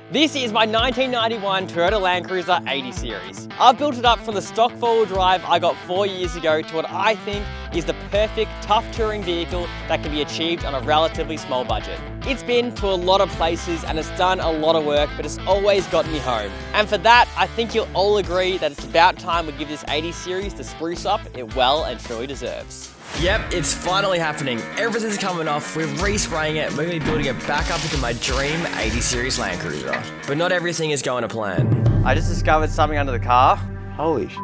This is my 1991 Toyota Land Cruiser 80 Series. I've built it up from the stock four-wheel drive I got 4 years ago to what I think is the perfect tough touring vehicle that can be achieved on a relatively small budget. It's been to a lot of places and it's done a lot of work, but it's always gotten me home. And for that, I think you'll all agree that it's about time we give this 80 Series the spruce up it well and truly deserves. Yep, it's finally happening. Everything's coming off, we're respraying it, we're going to be building it back up into my dream 80 Series Land Cruiser. But not everything is going to plan. I just discovered something under the car. Holy sh**,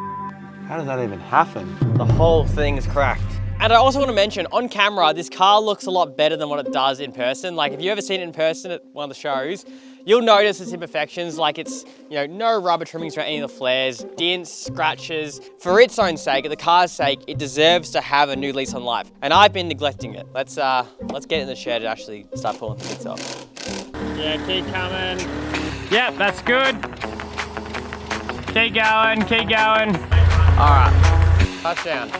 how did that even happen? The whole thing's cracked. And I also want to mention, on camera, this car looks a lot better than what it does in person. Like, if you've ever seen it in person at one of the shows, you'll notice its imperfections, like it's, no rubber trimmings around any of the flares, dents, scratches. For its own sake, the car's sake, it deserves to have a new lease on life. And I've been neglecting it. Let's get in the shed and actually start pulling the bits off. Yeah, keep coming. Yep, that's good. Keep going, keep going. All right, touchdown.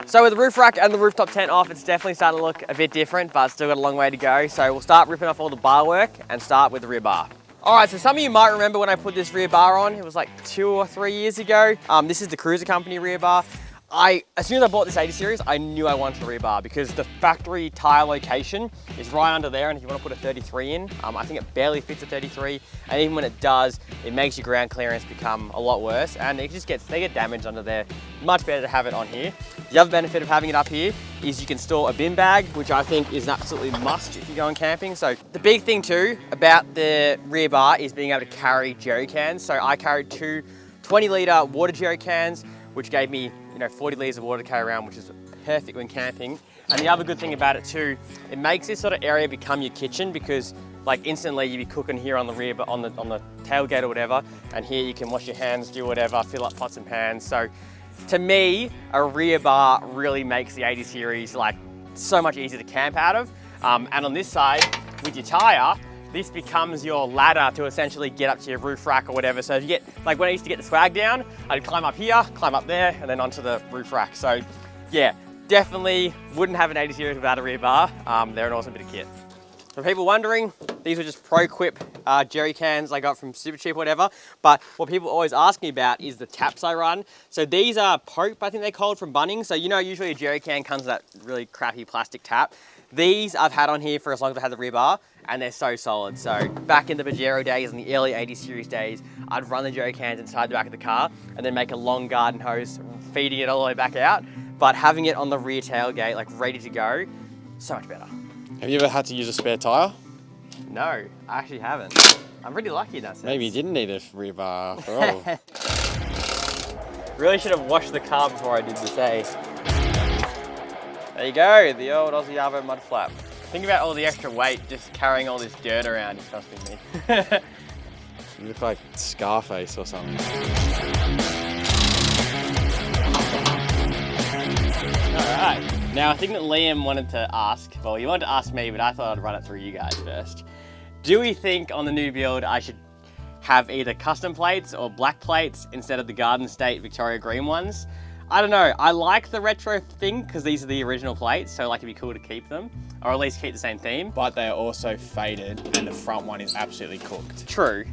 So with the roof rack and the rooftop tent off, it's definitely starting to look a bit different, but still got a long way to go. So we'll start ripping off all the bar work and start with the rear bar. All right, so some of you might remember when I put this rear bar on, it was like 2 or 3 years ago. This is the Cruiser Company rear bar. As soon as I bought this 80 Series, I knew I wanted a rear bar because the factory tire location is right under there, and if you want to put a 33 in, I think it barely fits a 33, and even when it does, it makes your ground clearance become a lot worse, and they get damaged under there. Much better to have it on here. The other benefit of having it up here is you can store a bin bag, which I think is an absolutely must if you're going camping. So the big thing too about the rear bar is being able to carry jerry cans. So I carried 2 20-litre water jerry cans, which gave me 40 litres of water to carry around, which is perfect when camping. And the other good thing about it too, it makes this sort of area become your kitchen, because like instantly you'd be cooking here on the rear, but on the tailgate or whatever, and here you can wash your hands, do whatever, fill up pots and pans. So to me, a rear bar really makes the 80 Series like so much easier to camp out of. And on this side, with your tire, this becomes your ladder to essentially get up to your roof rack or whatever. So if you get, like when I used to get the swag down, I'd climb up here, climb up there, and then onto the roof rack. So yeah, definitely wouldn't have an 80 Series without a rear bar. They're an awesome bit of kit. For people wondering, these are just Pro-Quip jerry cans I got from Supercheap or whatever. But what people always ask me about is the taps I run. So these are Pope, I think they're called, from Bunnings. So usually a jerry can comes with that really crappy plastic tap. These I've had on here for as long as I had the rear bar, and they're so solid. So back in the Pajero days and the early 80 Series days, I'd run the jerry cans inside the back of the car and then make a long garden hose, feeding it all the way back out. But having it on the rear tailgate, like ready to go, so much better. Have you ever had to use a spare tyre? No, I actually haven't. I'm pretty lucky in that sense. Maybe you didn't need a rear bar after all. Really should have washed the car before I did this, eh? There you go, the old Aussie Arvo mud flap. Think about all the extra weight just carrying all this dirt around is costing me. You look like Scarface or something. Alright, now I think that Liam wanted to ask, well, he wanted to ask me, but I thought I'd run it through you guys first. Do we think on the new build I should have either custom plates or black plates instead of the Garden State Victoria green ones? I don't know, I like the retro thing because these are the original plates, so like it'd be cool to keep them, or at least keep the same theme. But they are also faded and the front one is absolutely cooked. True.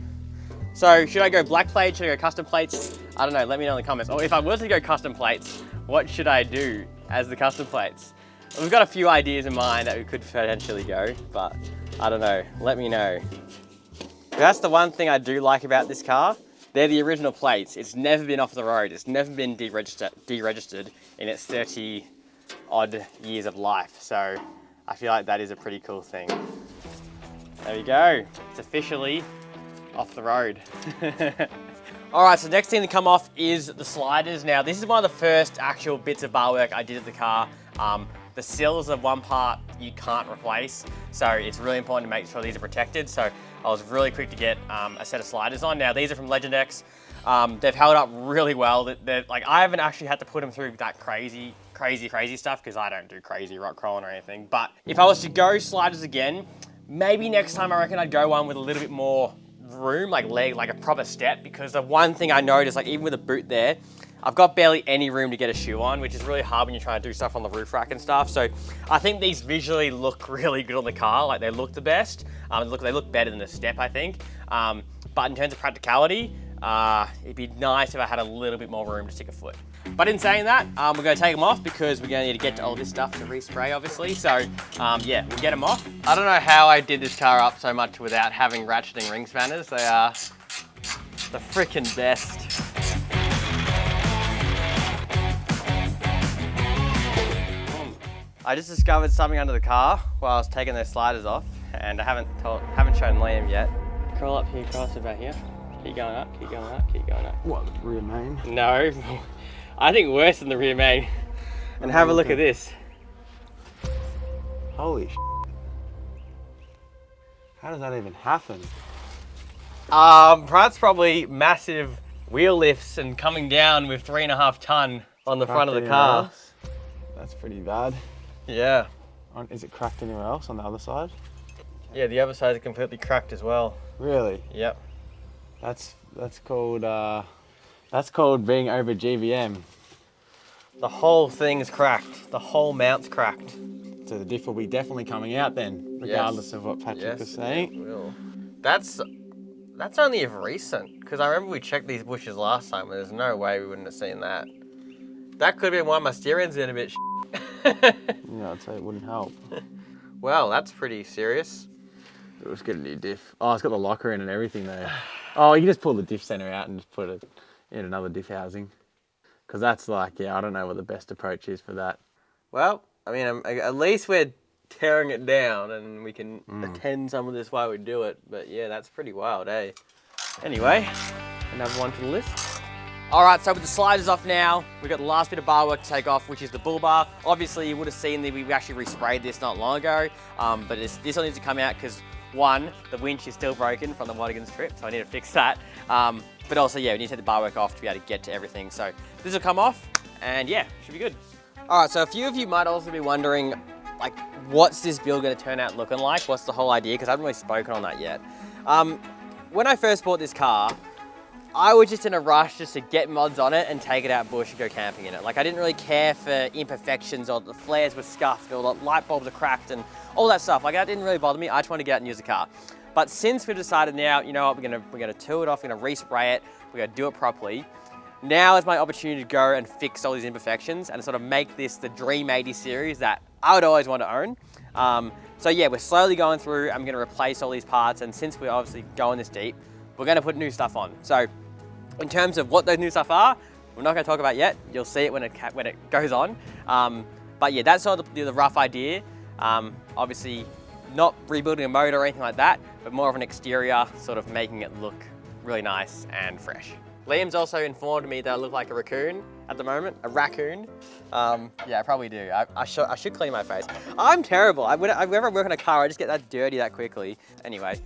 So should I go black plates, should I go custom plates? I don't know, let me know in the comments. Or if I was to go custom plates, what should I do as the custom plates? We've got a few ideas in mind that we could potentially go, but I don't know, let me know. That's the one thing I do like about this car. They're the original plates. It's never been off the road. It's never been deregistered in its 30 odd years of life. So I feel like that is a pretty cool thing. There we go. It's officially off the road. All right, so the next thing to come off is the sliders. Now, this is one of the first actual bits of bar work I did at the car. The sills are one part you can't replace, so it's really important to make sure these are protected. So I was really quick to get a set of sliders on. Now, these are from Legend X. They've held up really well. Like, I haven't actually had to put them through that crazy stuff because I don't do crazy rock crawling or anything. But if I was to go sliders again, maybe next time I reckon I'd go one with a little bit more room, like a proper step, because the one thing I noticed, like even with the boot there, I've got barely any room to get a shoe on, which is really hard when you're trying to do stuff on the roof rack and stuff. So I think these visually look really good on the car. Like they look the best. They look better than the Step, I think. But in terms of practicality, it'd be nice if I had a little bit more room to stick a foot. But in saying that, we're going to take them off because we're going to need to get to all this stuff to respray, obviously. So yeah, we'll get them off. I don't know how I did this car up so much without having ratcheting ring spanners. They are the freaking best. I just discovered something under the car while I was taking those sliders off, and I haven't shown Liam yet. Crawl up here, cross about here. Keep going up, keep going up, keep going up. What, the rear main? No, I think worse than the rear main. And have a look at this. Holy sh**. How does that even happen? That's probably massive wheel lifts and coming down with 3.5 ton on the front of the car. That's pretty bad. Yeah. Is it cracked anywhere else on the other side? Yeah, the other side is completely cracked as well. Really? Yep. That's called being over GVM. The whole thing is cracked. The whole mount's cracked. So the diff will be definitely coming out then, regardless of what Patrick was saying. It will. That's only of recent, because I remember we checked these bushes last time and there's no way we wouldn't have seen that. That could have been why my steering's in a bit Yeah, I'd say it wouldn't help. Well, that's pretty serious. Let's get a new diff. Oh, it's got the locker in and everything though. Oh, you can just pull the diff center out and just put it in another diff housing. Because that's like, yeah, I don't know what the best approach is for that. Well, I mean, at least we're tearing it down and we can attend some of this while we do it. But yeah, that's pretty wild, eh? Anyway, another one to the list. All right, so with the sliders off now, we've got the last bit of bar work to take off, which is the bull bar. Obviously, you would have seen that we actually resprayed this not long ago, but this one needs to come out because one, the winch is still broken from the Waddingans trip, so I need to fix that. But also, yeah, we need to take the bar work off to be able to get to everything. So this will come off, and yeah, should be good. All right, so a few of you might also be wondering, like, what's this build going to turn out looking like? What's the whole idea? Because I haven't really spoken on that yet. When I first bought this car, I was just in a rush just to get mods on it and take it out bush and go camping in it. Like I didn't really care for imperfections or the flares were scuffed or the light bulbs are cracked and all that stuff. Like that didn't really bother me. I just wanted to get out and use the car. But since we've decided now, you know what, we're gonna tool it off, we're gonna respray it, we're gonna do it properly. Now is my opportunity to go and fix all these imperfections and sort of make this the Dream 80 series that I would always want to own. So yeah, we're slowly going through. I'm gonna replace all these parts, and since we're obviously going this deep, we're gonna put new stuff on. So in terms of what those new stuff are, we're not going to talk about yet. You'll see it when it goes on. But yeah, that's sort of the rough idea. Obviously, not rebuilding a motor or anything like that, but more of an exterior, sort of making it look really nice and fresh. Liam's also informed me that I look like a raccoon at the moment. A raccoon. Yeah, I probably do. I should clean my face. I'm terrible. Whenever I work on a car, I just get that dirty that quickly. Anyway,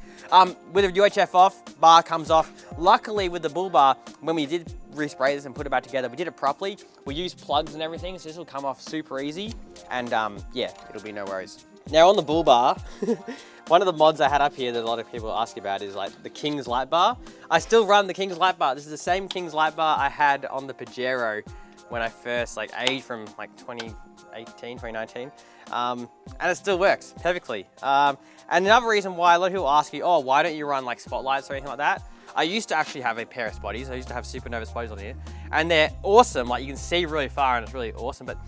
with the UHF off, bar comes off. Luckily with the bull bar, when we did respray this and put it back together, we did it properly. We used plugs and everything, so this will come off super easy. And yeah, it'll be no worries. Now on the bull bar, one of the mods I had up here that a lot of people ask about is like the King's light bar. I still run the King's light bar. This is the same King's light bar I had on the Pajero when I first aged from like 2018, 2019. And it still works perfectly. And another reason why a lot of people ask you, oh, why don't you run like spotlights or anything like that? I used to actually have a pair of spotties. I used to have Supernova spotties on here and they're awesome. Like you can see really far and it's really awesome, but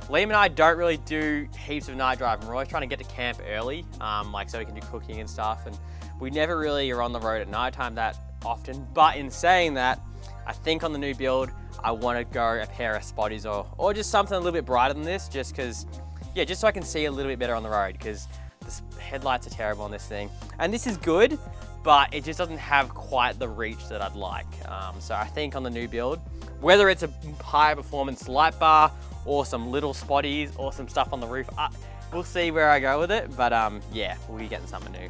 Liam and I don't really do heaps of night driving. We're always trying to get to camp early, like so we can do cooking and stuff. And we never really are on the road at nighttime that often. But in saying that, I think on the new build, I want to go a pair of spotties or just something a little bit brighter than this, just because, yeah, just so I can see a little bit better on the road, because the headlights are terrible on this thing. And this is good, but it just doesn't have quite the reach that I'd like. So I think on the new build, whether it's a higher performance light bar or some little spotties or some stuff on the roof, we'll see where I go with it. But yeah, we'll be getting something new.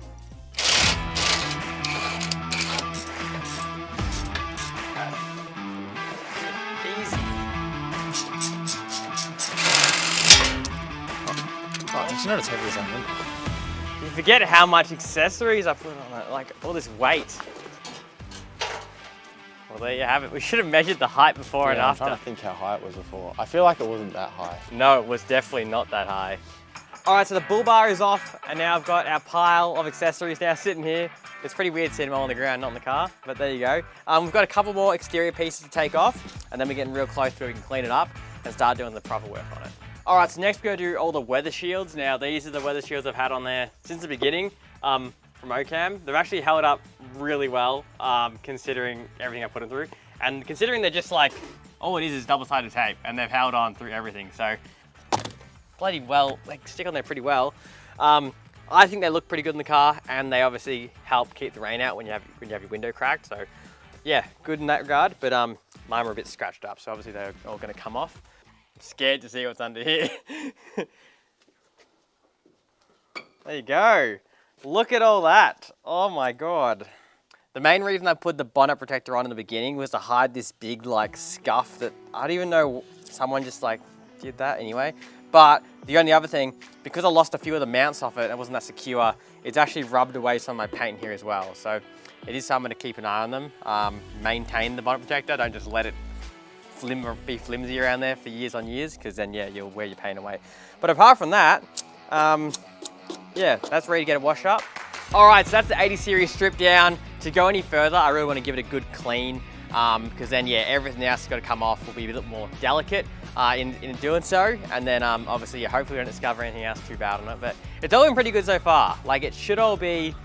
Easy. Oh, it's not as heavy as I meant. You forget how much accessories I put on it, like all this weight. Well, there you have it. We should have measured the height before and I'm after. trying to think how high it was before. I feel like it wasn't that high. No, it was definitely not that high. All right, so the bull bar is off, and now I've got our pile of accessories now sitting here. It's pretty weird seeing them all on the ground, not in the car, but there you go. We've got a couple more exterior pieces to take off, and then we're getting real close to where we can clean it up and start doing the proper work on it. All right, so next we're gonna do all the weather shields. Now, these are the weather shields I've had on there since the beginning from Ocam. They've actually held up really well, considering everything I put them through. And considering they're just like, all it is double-sided tape, and they've held on through everything. So bloody well, like stick on there pretty well. I think they look pretty good in the car, and they obviously help keep the rain out when you have your window cracked. So yeah, good in that regard. But mine were a bit scratched up, so obviously they're all going to come off. I'm scared to see what's under here. There you go. Look at all that. Oh my god. The main reason I put the bonnet protector on in the beginning was to hide this big like scuff that I don't even know, someone just like did that anyway. But the only other thing, because I lost a few of the mounts off it, it wasn't that secure, it's actually rubbed away some of my paint here as well. So it is something to keep an eye on them. Maintain the bonnet protector, don't just let it be flimsy around there for years on years, because then yeah, you'll wear your paint away. But apart from that, yeah, that's ready to get it washed up. All right, so that's the 80 series stripped down. To go any further, I really want to give it a good clean, because then yeah, everything else has got to come off, will be a little more delicate in doing so. And then obviously, yeah, hopefully we don't discover anything else too bad on it, but it's all been pretty good so far. Like it should all be,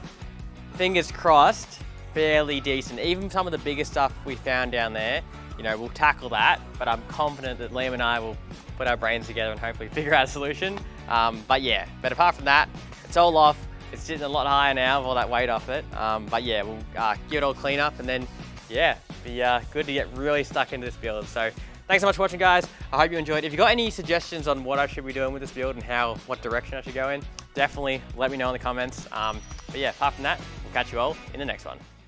fingers crossed, fairly decent. Even some of the bigger stuff we found down there, you know, we'll tackle that, but I'm confident that Liam and I will put our brains together and hopefully figure out a solution. But yeah, but apart from that, it's all off. It's sitting a lot higher now with all that weight off it. But yeah, we'll give it all clean up, and then yeah, be good to get really stuck into this build. So thanks so much for watching, guys. I hope you enjoyed. If you've got any suggestions on what I should be doing with this build and what direction I should go in, definitely let me know in the comments. But yeah, apart from that, we'll catch you all in the next one.